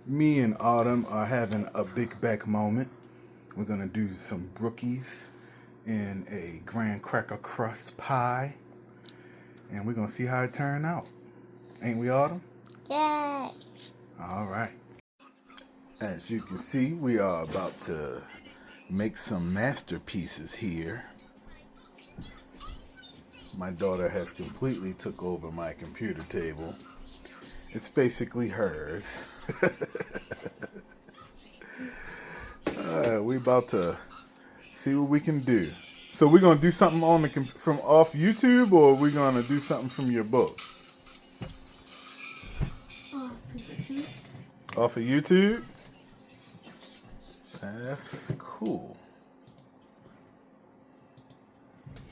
Me and Autumn are having a big back moment. We're gonna do some brookies in a graham cracker crust pie, and we're gonna see how it turn out. Ain't we, Autumn? Yay! All right. As you can see, we are about to make some masterpieces here. My daughter has completely took over my computer table. It's basically hers. We about to see what we can do. So we're gonna do something on the from off YouTube, or we're gonna do something from your book? Off of YouTube. That's cool.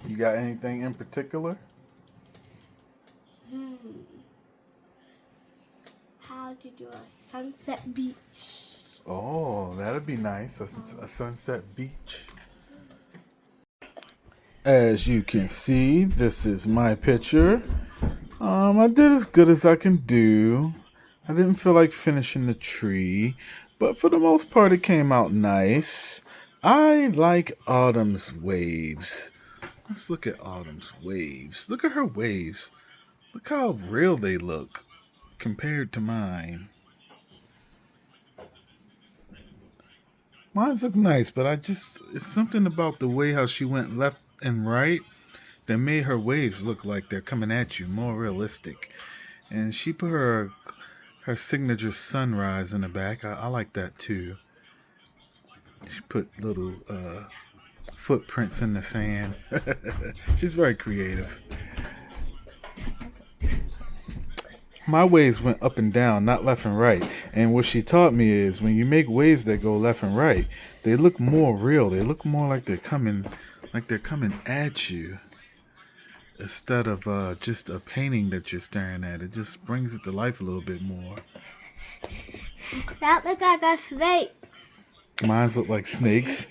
You got anything in particular? How to do a sunset beach. Oh, that'd be nice. A sunset beach. As you can see, this is my picture. I did as good as I can do. I didn't feel like finishing the tree, but for the most part, it came out nice. I like Autumn's waves. Let's look at Autumn's waves. Look at her waves. Look how real they look compared to mine. Mine look nice, but it's something about the way how she went left and right that made her waves look like they're coming at you, more realistic. And she put her signature sunrise in the back. I like that too. She put little footprints in the sand. She's very creative. My waves went up and down, not left and right. And what she taught me is when you make waves that go left and right, they look more real. They look more like they're coming at you instead of just a painting that you're staring at. It just brings it to life a little bit more. That look like a snake. Mine look like snakes.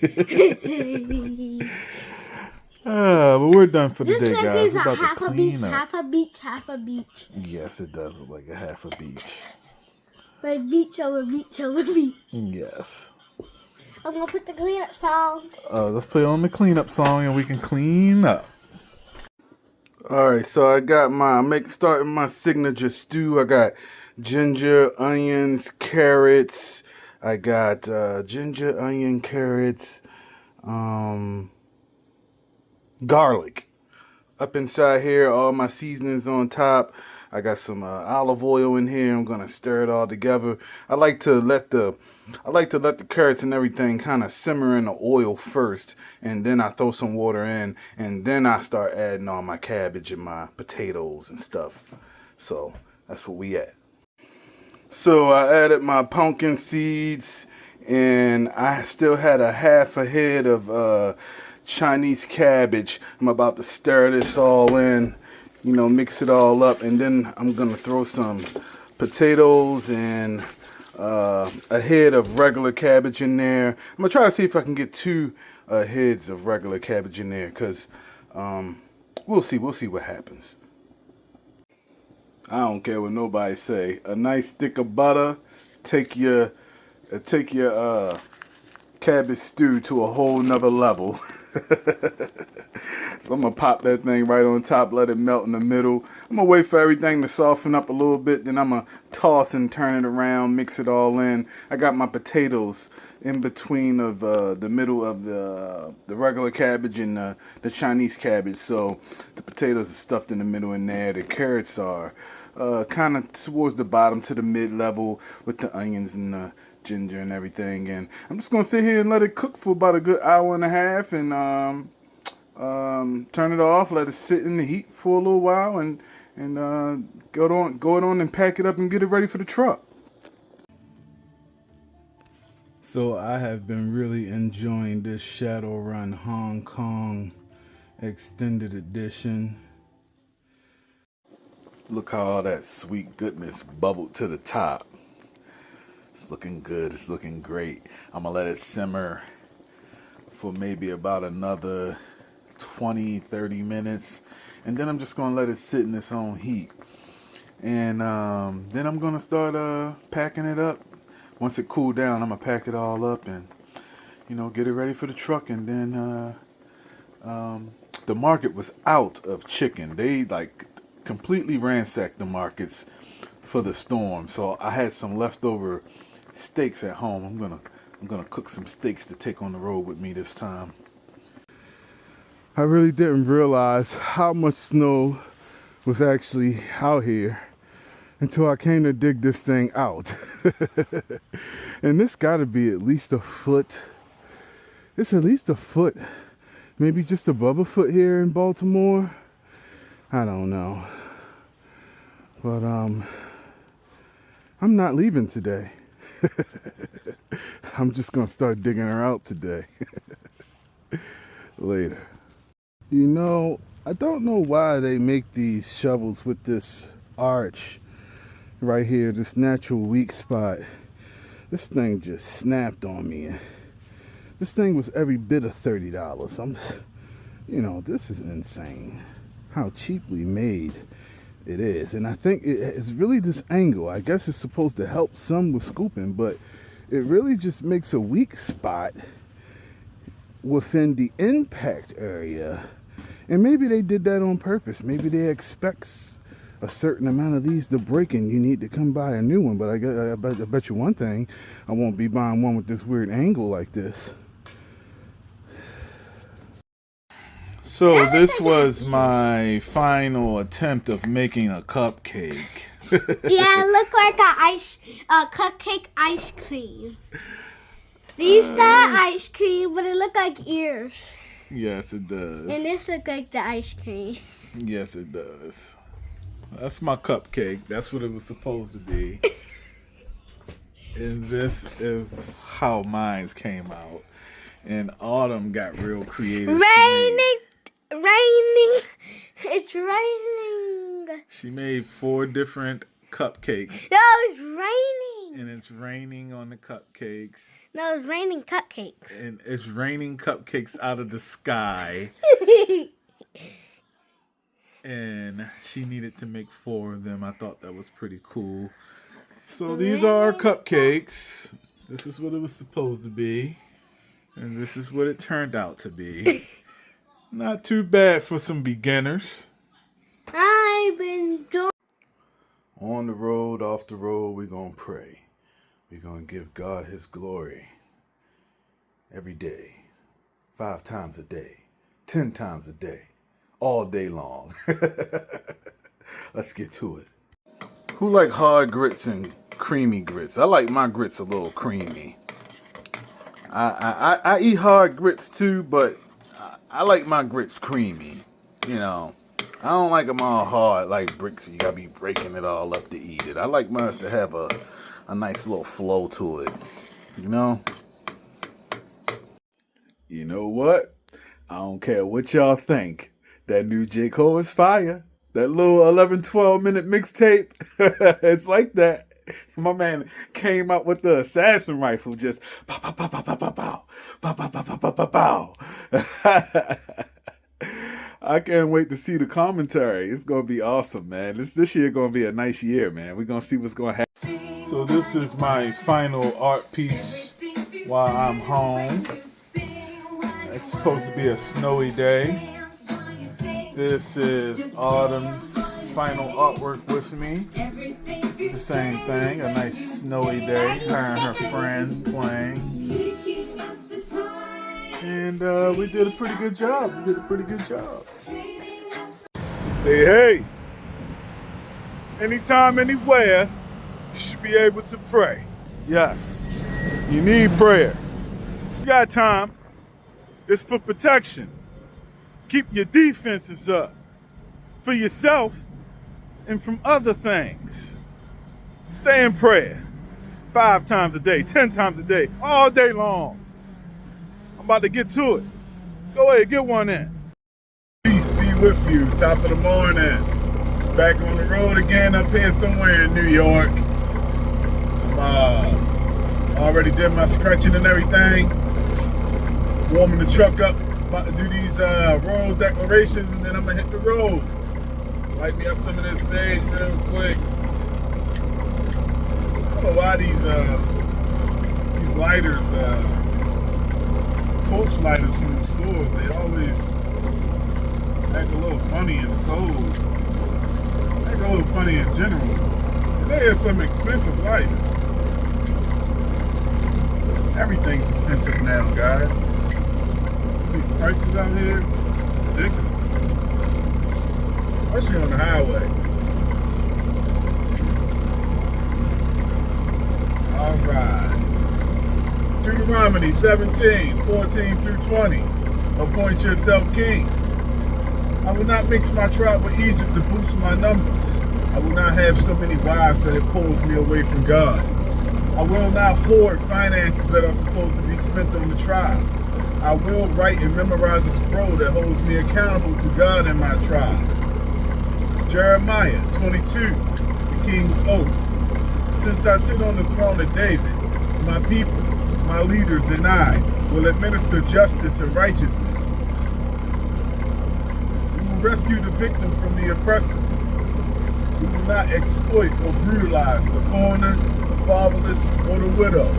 But we're done for the day, guys. We're about to clean up. Half a beach, half a beach. Yes, it does look like a half a beach. Like beach over beach over beach. Yes. I'm gonna put the cleanup song. Let's play on the cleanup song and we can clean up. Alright, so I got starting my signature stew. I got ginger, onions, carrots. I got ginger, onion, carrots, garlic. Up inside here, all my seasonings on top. I got some olive oil in here. I'm gonna stir it all together. I like to let the carrots and everything kind of simmer in the oil first, and then I throw some water in, and then I start adding all my cabbage and my potatoes and stuff. So that's what we at. So I added my pumpkin seeds, and I still had a half a head of Chinese cabbage. I'm about to stir this all in, mix it all up, and then I'm gonna throw some potatoes and a head of regular cabbage in there. I'm gonna try to see if I can get two heads of regular cabbage in there, because we'll see what happens. I don't care what nobody say. A nice stick of butter, take your cabbage stew to a whole nother level. So I'm gonna pop that thing right on top, let it melt in the middle. I'm gonna wait for everything to soften up a little bit, then I'm gonna toss and turn it around, mix it all in. I got my potatoes in between of the middle of the regular cabbage and the Chinese cabbage. So the potatoes are stuffed in the middle in there. The carrots are kind of towards the bottom to the mid-level with the onions and the ginger and everything. And I'm just gonna sit here and let it cook for about a good hour and a half, and turn it off, let it sit in the heat for a little while, and go it on and pack it up and get it ready for the truck. So I have been really enjoying this Shadowrun Hong Kong extended edition. Look how all that sweet goodness bubbled to the top. It's looking good. It's looking great. I'm going to let it simmer for maybe about another 20-30 minutes. And then I'm just going to let it sit in its own heat. And then I'm going to start packing it up once it cooled down, I'm gonna pack it all up and, you know, get it ready for the truck. And then the market was out of chicken. They like completely ransacked the markets for the storm. So I had some leftover steaks at home. I'm gonna cook some steaks to take on the road with me this time. I really didn't realize how much snow was actually out here until I came to dig this thing out. And this gotta be at least a foot. It's at least a foot, maybe just above a foot here in Baltimore. I don't know. But I'm not leaving today. I'm just gonna start digging her out today. Later. You know, I don't know why they make these shovels with this arch right here, this natural weak spot. This thing just snapped on me. This thing was every bit of $30. You know, this is insane how cheaply made it is. And I think it's really this angle. I guess it's supposed to help some with scooping, but it really just makes a weak spot within the impact area. And maybe they did that on purpose. Maybe they expect a certain amount of these to break and you need to come buy a new one. But I bet you one thing, I won't be buying one with this weird angle like this. So this was my final attempt of making a cupcake. Yeah, it looked like a cupcake ice cream. These are ice cream, but it looked like ears. Yes, it does. And this looked like the ice cream. Yes, it does. That's my cupcake. That's what it was supposed to be. And this is how mine came out. And Autumn got real creative. Raining. It's raining. She made 4 different cupcakes. No, it's raining. And it's raining on the cupcakes. No, it's raining cupcakes. And it's raining cupcakes out of the sky. And she needed to make 4 of them. I thought that was pretty cool. So these are our cupcakes. This is what it was supposed to be. And this is what it turned out to be. Not too bad for some beginners. I've been doing. On the road, off the road, we're going to pray. We're going to give God his glory every day, 5 times a day, 10 times a day, all day long. Let's get to it. Who like hard grits and creamy grits? I like my grits a little creamy. I eat hard grits too, but I like my grits creamy. You know, I don't like them all hard like bricks. You gotta be breaking it all up to eat it. I like mine to have a nice little flow to it. You know? You know what? I don't care what y'all think. That new J. Cole is fire. That little 11-12 minute mixtape. It's like that. My man came out with the assassin rifle, just pow, pow, pow, pow, pow, pow, pow, pow, pow, pow, pow, pow, pow. I can't wait to see the commentary. It's gonna be awesome, man. This year gonna be a nice year, man. We're gonna see what's gonna happen. So this is my final art piece while I'm home. It's supposed to be a snowy day. This is Autumn's final artwork with me. It's the same thing, a nice snowy day, her and her friend playing. And we did a pretty good job. Hey, anytime, anywhere, you should be able to pray. Yes, you need prayer. You got time. It's for protection. Keep your defenses up for yourself and from other things. Stay in prayer 5 times a day, 10 times a day, all day long. I'm about to get to it. Go ahead, get one in. Peace be with you. Top of the morning. Back on the road again up here somewhere in New York. Already did my scratching and everything. Warming the truck up. About to do these road declarations and then I'm gonna hit the road. Light me up some of this sage real quick. I don't know why these these lighters, torch lighters from the stores, they always act a little funny in the cold. Act a little funny in general. And they are some expensive lighters. Everything's expensive now, guys. These prices out here, ridiculous. Especially on the highway. All right. Deuteronomy 17:14-20. Appoint yourself king. I will not mix my tribe with Egypt to boost my numbers. I will not have so many wives that it pulls me away from God. I will not hoard finances that are supposed to be spent on the tribe. I will write and memorize a scroll that holds me accountable to God and my tribe. Jeremiah 22, the king's oath. Since I sit on the throne of David, my people, my leaders, and I will administer justice and righteousness. We will rescue the victim from the oppressor. We will not exploit or brutalize the foreigner, the fatherless, or the widow.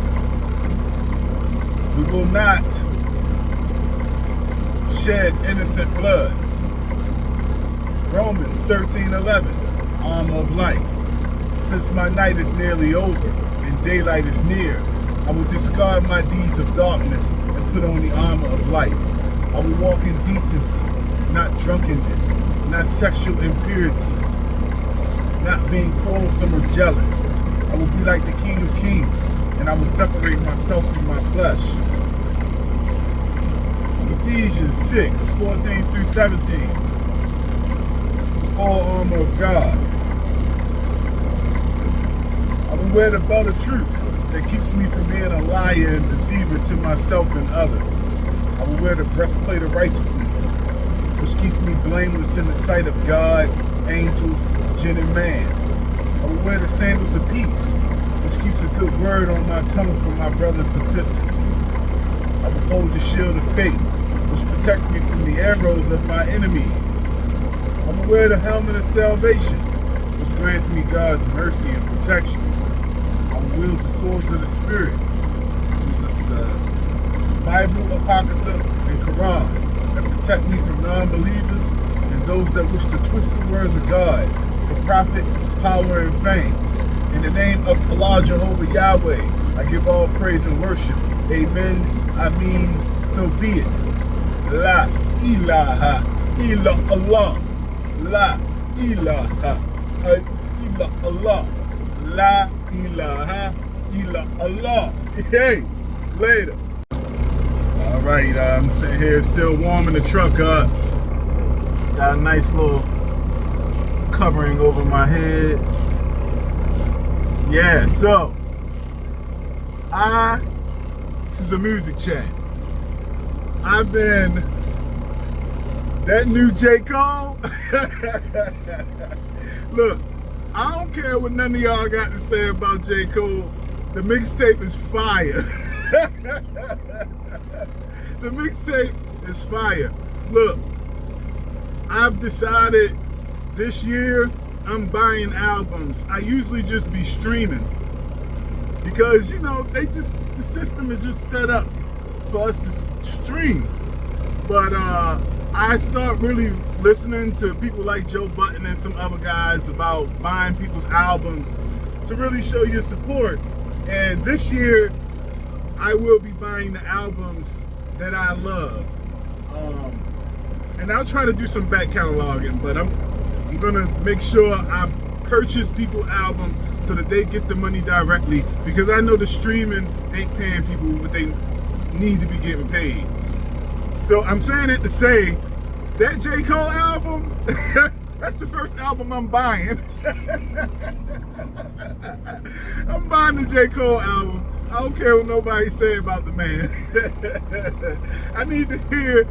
We will not shed innocent blood. Romans 13:11, armor of light. Since my night is nearly over and daylight is near, I will discard my deeds of darkness and put on the armor of light. I will walk in decency, not drunkenness, not sexual impurity, not being quarrelsome or jealous. I will be like the King of Kings, and I will separate myself from my flesh. Ephesians 6:14-17. The full armor of God. I will wear the belt of truth that keeps me from being a liar and deceiver to myself and others. I will wear the breastplate of righteousness, which keeps me blameless in the sight of God, angels, jinn, and man. I will wear the sandals of peace, which keeps a good word on my tongue for my brothers and sisters. I will hold the shield of faith, which protects me from the arrows of my enemies. I will wear the helmet of salvation, which grants me God's mercy and protection. I will wield the swords of the Spirit, which is the Bible, Apocrypha, and Quran, that protect me from non-believers and those that wish to twist the words of God for profit, power, and fame. In the name of Allah, Jehovah Yahweh, I give all praise and worship. Amen. I mean, so be it. La ilaha illa Allah. La ilaha illa Allah. La ilaha illa Allah. Hey, later. All right, I'm sitting here still warming the truck up. Got a nice little covering over my head. Yeah, so this is a music chat. I've been that new J. Cole. Look, I don't care what none of y'all got to say about J. Cole. The mixtape is fire. The mixtape is fire. Look, I've decided this year I'm buying albums. I usually just be streaming because, you know, the system is just set up for us to stream. But I start really listening to people like Joe Budden and some other guys about buying people's albums to really show your support. And this year, I will be buying the albums that I love. And I'll try to do some back cataloging, but I'm gonna make sure I purchase people's album so that they get the money directly, because I know the streaming ain't paying people what they need to be getting paid. So I'm saying it to say that J. Cole album, that's the first album I'm buying. I'm buying the J. Cole album. I don't care what nobody say about the man. I need to hear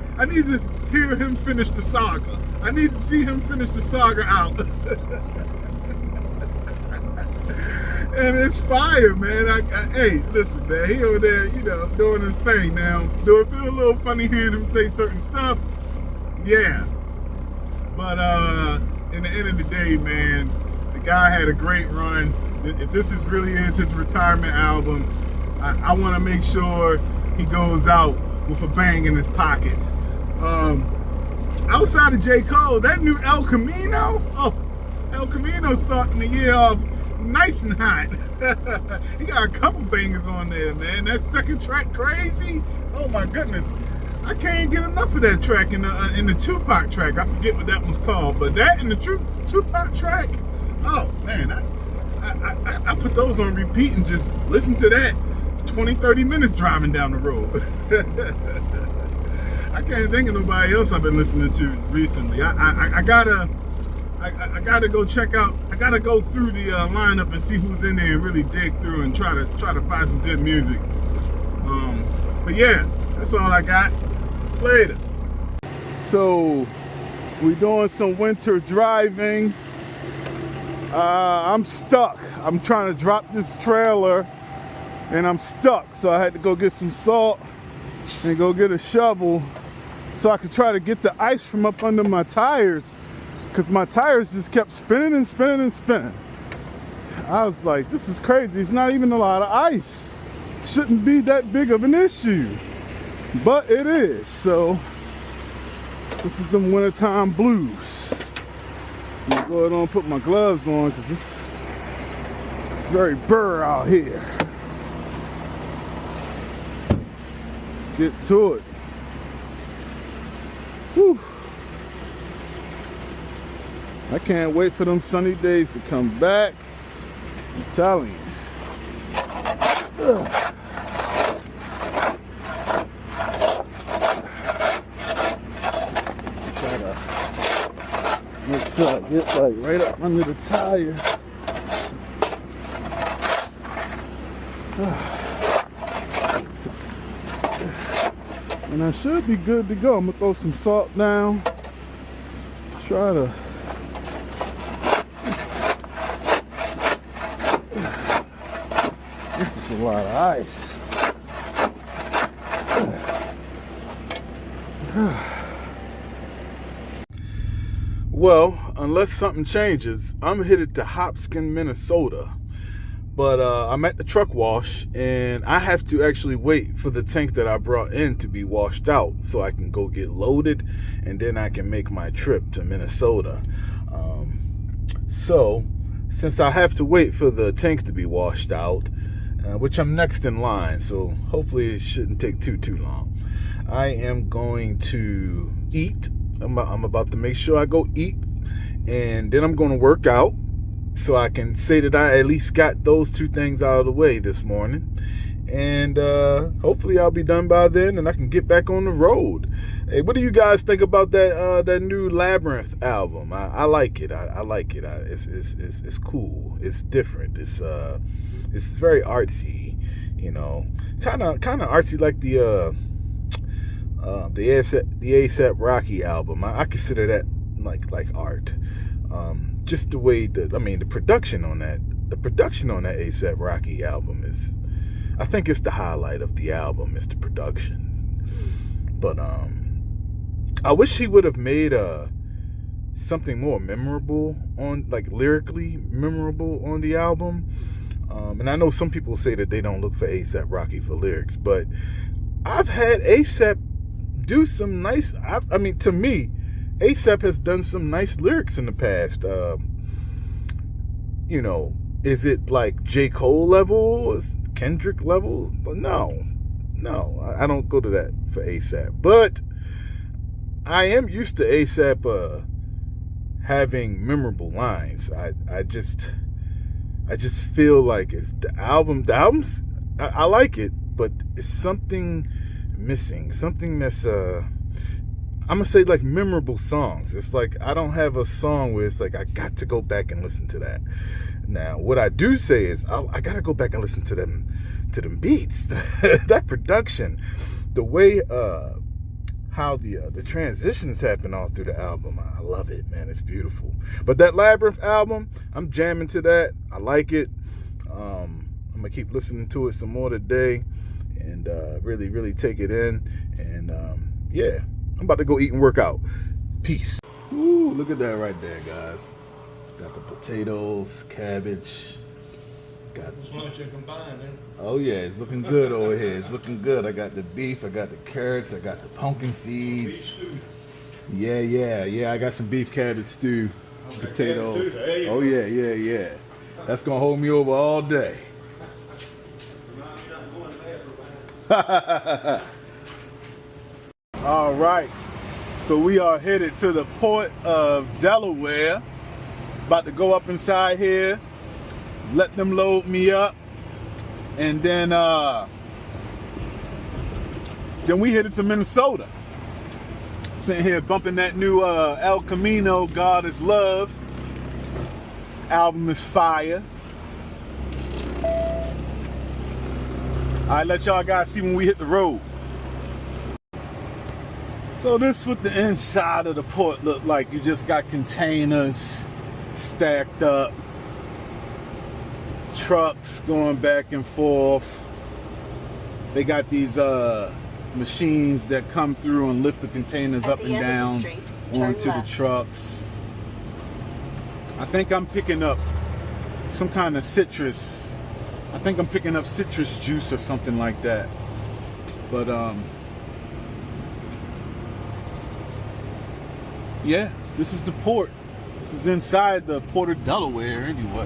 him finish the saga. I need to see him finish the saga out. And it's fire, man. Hey, listen, man. He over there, doing his thing now. Do it feel a little funny hearing him say certain stuff? Yeah. But in the end of the day, man, the guy had a great run. If this really is his retirement album, I want to make sure he goes out with a bang in his pockets. Outside of J. Cole, that new El Camino, El Camino starting the year off nice and hot. He got a couple bangers on there, man. That second track, Crazy. Oh my goodness, I can't get enough of that track in the Tupac track. I forget what that one's called, but that and the Tupac track. Oh man, I put those on repeat and just listen to that 20-30 minutes driving down the road. I can't think of nobody else I've been listening to recently. I gotta go check out. I gotta go through the lineup and see who's in there and really dig through and try to find some good music. But yeah, that's all I got. Later. So we're doing some winter driving. I'm stuck. I'm trying to drop this trailer and I'm stuck. So I had to go get some salt and go get a shovel so I could try to get the ice from up under my tires, because my tires just kept spinning and spinning and spinning. I was like, this is crazy. It's not even a lot of ice. Shouldn't be that big of an issue, but it is. So this is the wintertime blues. I'm gonna go ahead and put my gloves on because it's very burr out here. Get to it. Whew. I can't wait for them sunny days to come back. I'm telling you. Ugh. Try to make sure I get like right up under the tires. And I should be good to go. I'm gonna throw some salt down. Try to. This is a lot of ice. Well, unless something changes, I'm headed to Hopkins, Minnesota. But I'm at the truck wash, and I have to actually wait for the tank that I brought in to be washed out so I can go get loaded, and then I can make my trip to Minnesota. So, since I have to wait for the tank to be washed out, which I'm next in line, so hopefully it shouldn't take too long, I am going to eat. I'm about to make sure I go eat, and then I'm going to work out, so I can say that I at least got those two things out of the way this morning. And hopefully I'll be done by then and I can get back on the road. Hey, what do you guys think about that new Labyrinth album? I like it. I like it. It's cool. It's different. It's very artsy, you know. Kind of artsy like the A$AP Rocky album. I consider that like art. Just the way the production on that A$AP Rocky album is, I think it's the highlight of the album, is the production. But I wish he would have made something more memorable on, like lyrically memorable on the album. And I know some people say that they don't look for A$AP Rocky for lyrics, but I've had A$AP do some nice, to me, A$AP has done some nice lyrics in the past. You know, is it like J. Cole level? Is Kendrick level? No, I don't go to that for A$AP. But I am used to A$AP having memorable lines. I just feel like it's the album's I like it, but it's something missing. Something that's I'm gonna say like memorable songs. It's like I don't have a song where it's like I got to go back and listen to that. Now, what I do say is I gotta go back and listen to them beats, that production, the way how the transitions happen all through the album. I love it, man. It's beautiful. But that Labyrinth album, I'm jamming to that. I like it. I'm gonna keep listening to it some more today and really take it in. And yeah. I'm about to go eat and work out. Peace. Ooh, look at that right there, guys. Got the potatoes, cabbage, Got Lunch and combined, then. Oh yeah, it's looking good over here. It's looking good. I got the beef, I got the carrots, I got the pumpkin seeds. Yeah. I got some beef cabbage stew, potatoes. There you Oh go. yeah. That's gonna hold me over all day. All right. So we are headed to the port of Delaware. About to go up inside here, let them load me up, and then we headed to Minnesota. Sitting here bumping that new El Camino, God is Love. Album is fire. I'll let y'all guys see when we hit the road. So this is what the inside of the port look like. You just got containers stacked up, trucks going back and forth. They got these machines that come through and lift the containers up and down onto the trucks. I think I'm picking up some kind of citrus. I think I'm picking up citrus juice or something like that. But yeah, this is the port. This is inside the Port of Delaware anyway.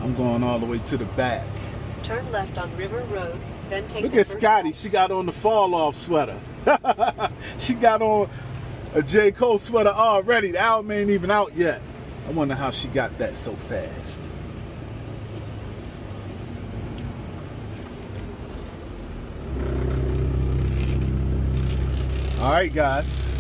I'm going all the way to the back. Turn left on River Road, then take Look the at first Scotty. right. She got on the fall off sweater. She got on a J. Cole sweater already. The album ain't even out yet. I wonder how she got that so fast. All right, guys.